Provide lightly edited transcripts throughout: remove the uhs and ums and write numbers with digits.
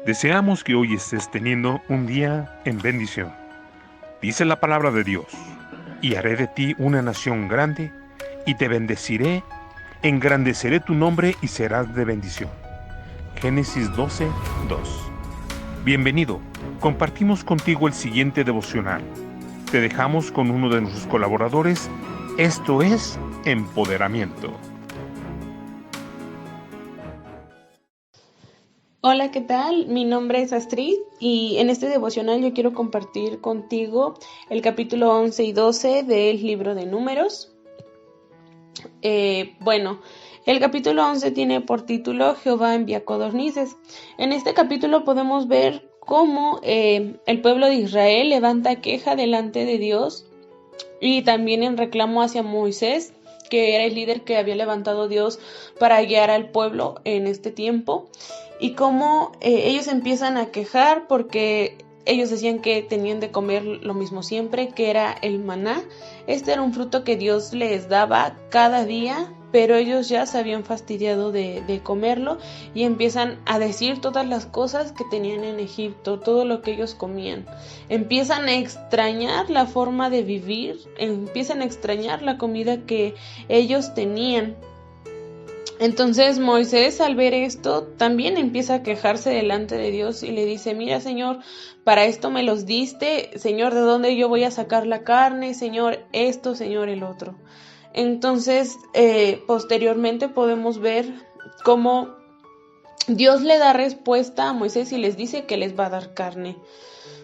Deseamos que hoy estés teniendo un día en bendición. Dice la palabra de Dios: y haré de ti una nación grande, y te bendeciré, engrandeceré tu nombre y serás de bendición. Génesis 12:2. Bienvenido, compartimos contigo el siguiente devocional. Te dejamos con uno de nuestros colaboradores. Esto es Empoderamiento. Hola, ¿qué tal? Mi nombre es Astrid y en este devocional yo quiero compartir contigo el capítulo 11 y 12 del libro de Números. El capítulo 11 tiene por título Jehová envía codornices. En este capítulo podemos ver cómo el pueblo de Israel levanta queja delante de Dios y también en reclamo hacia Moisés, que era el líder que había levantado Dios para guiar al pueblo en este tiempo, y cómo ellos empiezan a quejar porque ellos decían que tenían de comer lo mismo siempre, que era el maná. Este era un fruto que Dios les daba cada día, pero ellos ya se habían fastidiado de comerlo y empiezan a decir todas las cosas que tenían en Egipto, todo lo que ellos comían. Empiezan a extrañar la forma de vivir, empiezan a extrañar la comida que ellos tenían. Entonces Moisés, al ver esto, también empieza a quejarse delante de Dios y le dice: mira, Señor, para esto me los diste, Señor, ¿de dónde yo voy a sacar la carne? Señor, esto, Señor, el otro. Entonces, posteriormente podemos ver cómo Dios le da respuesta a Moisés y les dice que les va a dar carne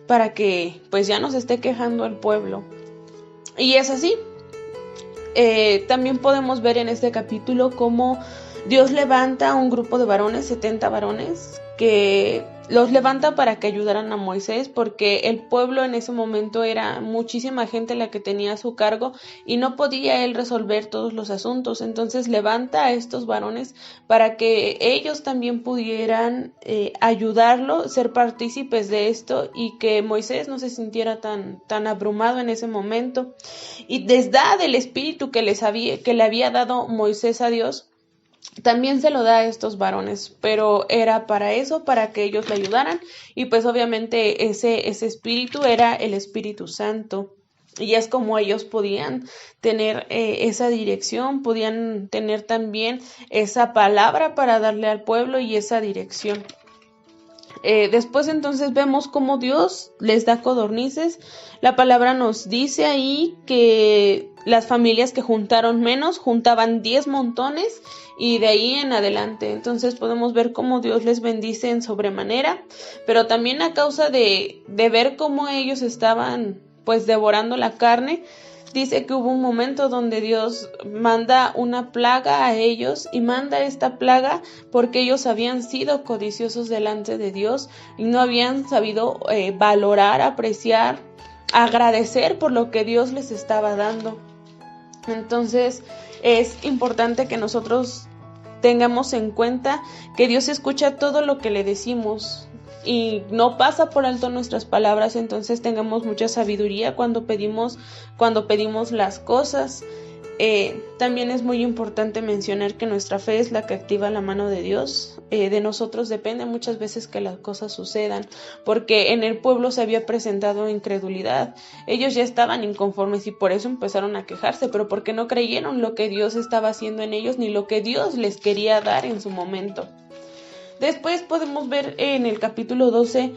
para que pues ya no se esté quejando el pueblo. Y es así. También podemos ver en este capítulo cómo Dios levanta a un grupo de varones, 70 varones, que los levanta para que ayudaran a Moisés, porque el pueblo en ese momento era muchísima gente la que tenía a su cargo y no podía él resolver todos los asuntos. Entonces levanta a estos varones para que ellos también pudieran ayudarlo, ser partícipes de esto y que Moisés no se sintiera tan abrumado en ese momento. Y les da del espíritu que le había dado Moisés a Dios. También se lo da a estos varones, pero era para eso, para que ellos le ayudaran, y pues obviamente ese espíritu era el Espíritu Santo, y es como ellos podían tener esa dirección, podían tener también esa palabra para darle al pueblo y esa dirección. Después entonces vemos cómo Dios les da codornices. La palabra nos dice ahí que las familias que juntaron menos juntaban 10 montones y de ahí en adelante. Entonces podemos ver cómo Dios les bendice en sobremanera, pero también a causa de ver cómo ellos estaban pues devorando la carne. Dice que hubo un momento donde Dios manda una plaga a ellos y manda esta plaga porque ellos habían sido codiciosos delante de Dios y no habían sabido valorar, apreciar, agradecer por lo que Dios les estaba dando. Entonces es importante que nosotros tengamos en cuenta que Dios escucha todo lo que le decimos y no pasa por alto nuestras palabras. Entonces tengamos mucha sabiduría cuando pedimos las cosas. También es muy importante mencionar que nuestra fe es la que activa la mano de Dios. De nosotros depende muchas veces que las cosas sucedan, porque en el pueblo se había presentado incredulidad. Ellos ya estaban inconformes y por eso empezaron a quejarse, pero porque no creyeron lo que Dios estaba haciendo en ellos ni lo que Dios les quería dar en su momento. Después podemos ver en el capítulo 12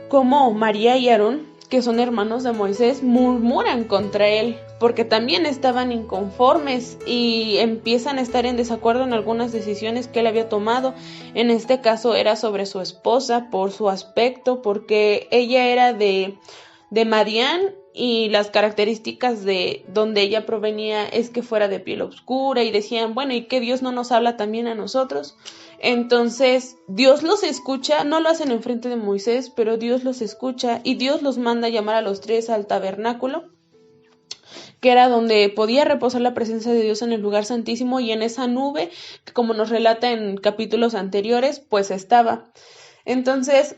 cómo María y Aarón, que son hermanos de Moisés, murmuran contra él porque también estaban inconformes y empiezan a estar en desacuerdo en algunas decisiones que él había tomado. En este caso era sobre su esposa, por su aspecto, porque ella era de Madián y las características de donde ella provenía es que fuera de piel oscura, y decían, bueno, ¿y qué Dios no nos habla también a nosotros? Entonces Dios los escucha, no lo hacen enfrente de Moisés, pero Dios los escucha y Dios los manda a llamar a los tres al tabernáculo, que era donde podía reposar la presencia de Dios en el lugar santísimo, y en esa nube, que como nos relata en capítulos anteriores, pues estaba. Entonces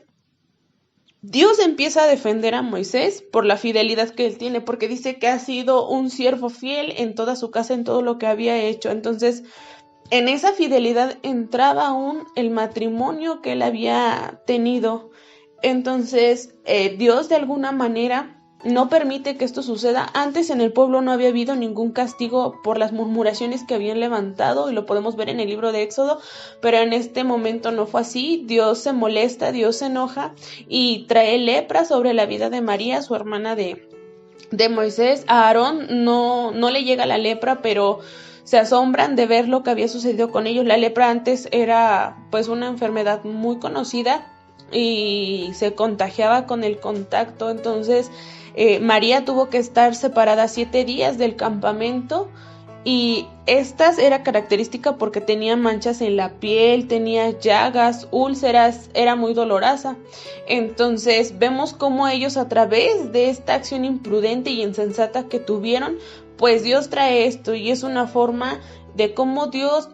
Dios empieza a defender a Moisés por la fidelidad que él tiene, porque dice que ha sido un siervo fiel en toda su casa, en todo lo que había hecho. Entonces en esa fidelidad entraba aún el matrimonio que él había tenido. Entonces, Dios de alguna manera no permite que esto suceda. Antes en el pueblo no había habido ningún castigo por las murmuraciones que habían levantado, y lo podemos ver en el libro de Éxodo, pero en este momento no fue así. Dios se molesta, Dios se enoja y trae lepra sobre la vida de María, su hermana de Moisés. A Aarón no le llega la lepra, pero se asombran de ver lo que había sucedido con ellos. La lepra antes era pues una enfermedad muy conocida y se contagiaba con el contacto. Entonces María tuvo que estar separada 7 días del campamento, y estas era característica porque tenía manchas en la piel, tenía llagas, úlceras, era muy dolorosa. Entonces vemos cómo ellos, a través de esta acción imprudente y insensata que tuvieron, pues Dios trae esto, y es una forma de cómo Dios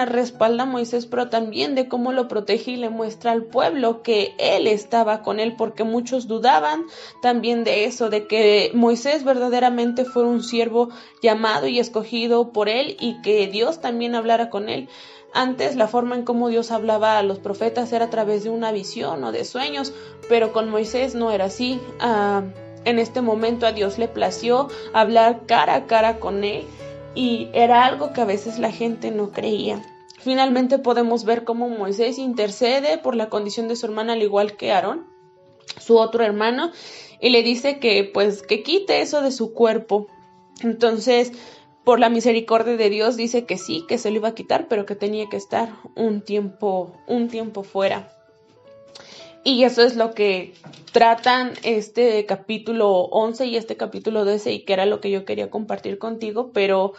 respalda a Moisés, pero también de cómo lo protege y le muestra al pueblo que él estaba con él, porque muchos dudaban también de eso, de que Moisés verdaderamente fue un siervo llamado y escogido por él, y que Dios también hablara con él. Antes la forma en cómo Dios hablaba a los profetas era a través de una visión o de sueños, pero con Moisés no era así. En este momento a Dios le plació hablar cara a cara con él, y era algo que a veces la gente no creía. Finalmente podemos ver cómo Moisés intercede por la condición de su hermana, al igual que Aarón, su otro hermano, y le dice que pues que quite eso de su cuerpo. Entonces, por la misericordia de Dios, dice que sí, que se lo iba a quitar, pero que tenía que estar un tiempo fuera. Y eso es lo que tratan este capítulo 11 y este capítulo 12, y que era lo que yo quería compartir contigo, pero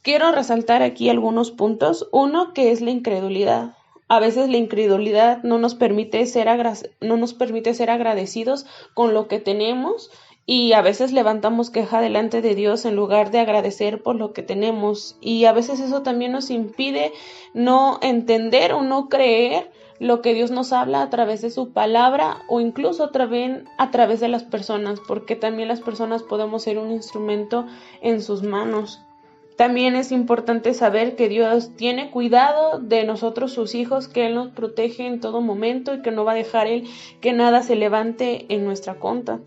quiero resaltar aquí algunos puntos. Uno, que es la incredulidad. A veces la incredulidad no nos permite ser agradecidos con lo que tenemos, y a veces levantamos queja delante de Dios en lugar de agradecer por lo que tenemos, y a veces eso también nos impide no entender o no creer lo que Dios nos habla a través de su palabra, o incluso a través de las personas, porque también las personas podemos ser un instrumento en sus manos. También es importante saber que Dios tiene cuidado de nosotros, sus hijos, que Él nos protege en todo momento y que no va a dejar Él que nada se levante en nuestra contra.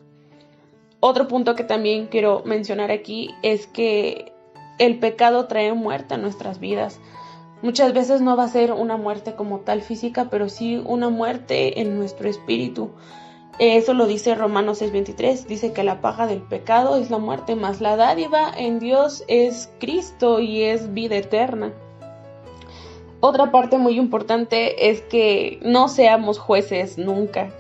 Otro punto que también quiero mencionar aquí es que el pecado trae muerte a nuestras vidas. Muchas veces no va a ser una muerte como tal física, pero sí una muerte en nuestro espíritu. Eso lo dice Romanos 6:23, dice que la paga del pecado es la muerte, mas la dádiva en Dios es Cristo y es vida eterna. Otra parte muy importante es que no seamos jueces nunca.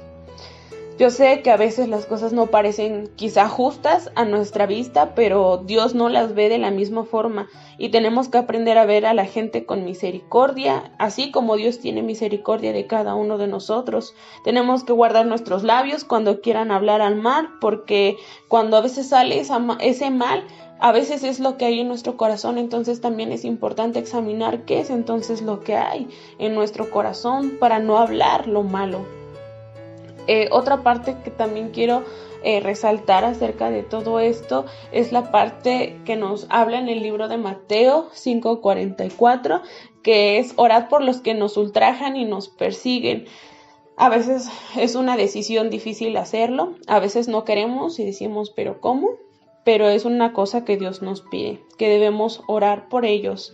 Yo sé que a veces las cosas no parecen quizá justas a nuestra vista, pero Dios no las ve de la misma forma, y tenemos que aprender a ver a la gente con misericordia, así como Dios tiene misericordia de cada uno de nosotros. Tenemos que guardar nuestros labios cuando quieran hablar al mal, porque cuando a veces sale ese mal, a veces es lo que hay en nuestro corazón. Entonces también es importante examinar qué es entonces lo que hay en nuestro corazón para no hablar lo malo. Otra parte que también quiero resaltar acerca de todo esto es la parte que nos habla en el libro de Mateo 5:44, que es: orad por los que nos ultrajan y nos persiguen. A veces es una decisión difícil hacerlo, a veces no queremos y decimos, ¿pero cómo? Pero es una cosa que Dios nos pide, que debemos orar por ellos.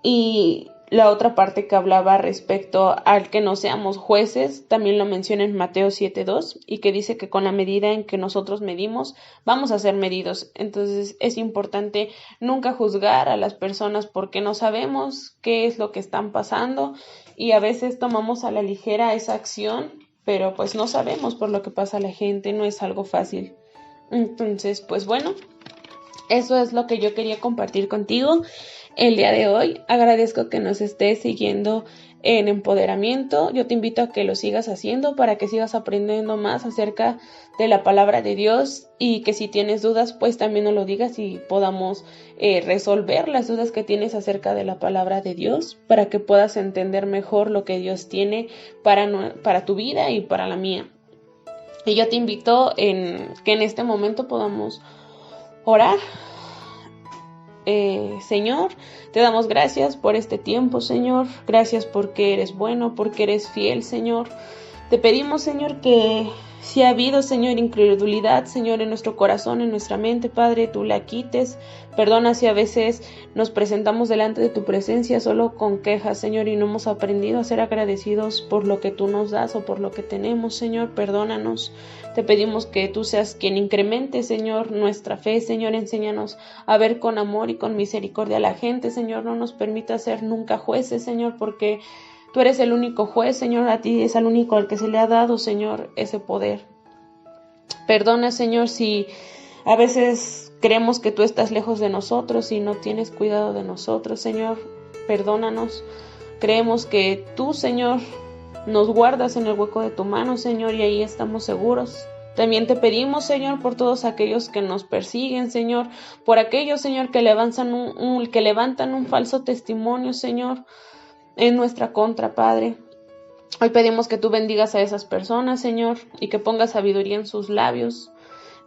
Y la otra parte que hablaba respecto al que no seamos jueces, también lo menciona en Mateo 7:2, y que dice que con la medida en que nosotros medimos, vamos a ser medidos. Entonces es importante nunca juzgar a las personas, porque no sabemos qué es lo que están pasando, y a veces tomamos a la ligera esa acción, pero pues no sabemos por lo que pasa a la gente, no es algo fácil. Entonces, pues bueno, eso es lo que yo quería compartir contigo el día de hoy. Agradezco que nos estés siguiendo en Empoderamiento. Yo te invito a que lo sigas haciendo para que sigas aprendiendo más acerca de la palabra de Dios, y que si tienes dudas, pues también nos lo digas y podamos resolver las dudas que tienes acerca de la palabra de Dios, para que puedas entender mejor lo que Dios tiene para tu vida y para la mía. Y yo te invito que en este momento podamos orar. Señor, te damos gracias por este tiempo, Señor. Gracias porque eres bueno, porque eres fiel, Señor. Te pedimos, Señor, que si ha habido, Señor, incredulidad, Señor, en nuestro corazón, en nuestra mente, Padre, tú la quites. Perdona si a veces nos presentamos delante de tu presencia solo con quejas, Señor, y no hemos aprendido a ser agradecidos por lo que tú nos das o por lo que tenemos, Señor. Perdónanos. Te pedimos que tú seas quien incremente, Señor, nuestra fe, Señor. Enséñanos a ver con amor y con misericordia a la gente, Señor. No nos permita ser nunca jueces, Señor, porque tú eres el único juez, Señor. A ti es al único al que se le ha dado, Señor, ese poder. Perdona, Señor, si a veces creemos que tú estás lejos de nosotros y no tienes cuidado de nosotros, Señor. Perdónanos. Creemos que tú, Señor, nos guardas en el hueco de tu mano, Señor, y ahí estamos seguros. También te pedimos, Señor, por todos aquellos que nos persiguen, Señor, por aquellos, Señor, que levantan un falso testimonio, Señor, en nuestra contra, Padre. Hoy pedimos que tú bendigas a esas personas, Señor, y que pongas sabiduría en sus labios.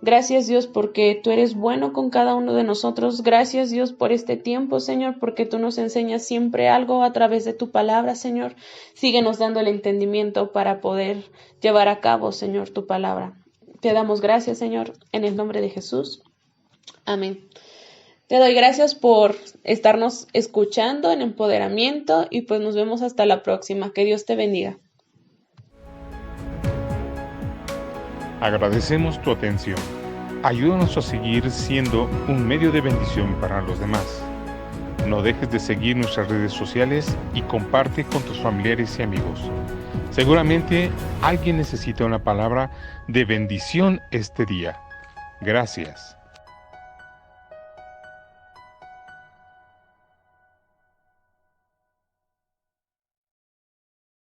Gracias, Dios, porque tú eres bueno con cada uno de nosotros. Gracias, Dios, por este tiempo, Señor, porque tú nos enseñas siempre algo a través de tu palabra, Señor. Síguenos dando el entendimiento para poder llevar a cabo, Señor, tu palabra. Te damos gracias, Señor, en el nombre de Jesús. Amén. Te doy gracias por estarnos escuchando en Empoderamiento y pues nos vemos hasta la próxima. Que Dios te bendiga. Agradecemos tu atención. Ayúdanos a seguir siendo un medio de bendición para los demás. No dejes de seguir nuestras redes sociales y comparte con tus familiares y amigos. Seguramente alguien necesita una palabra de bendición este día. Gracias.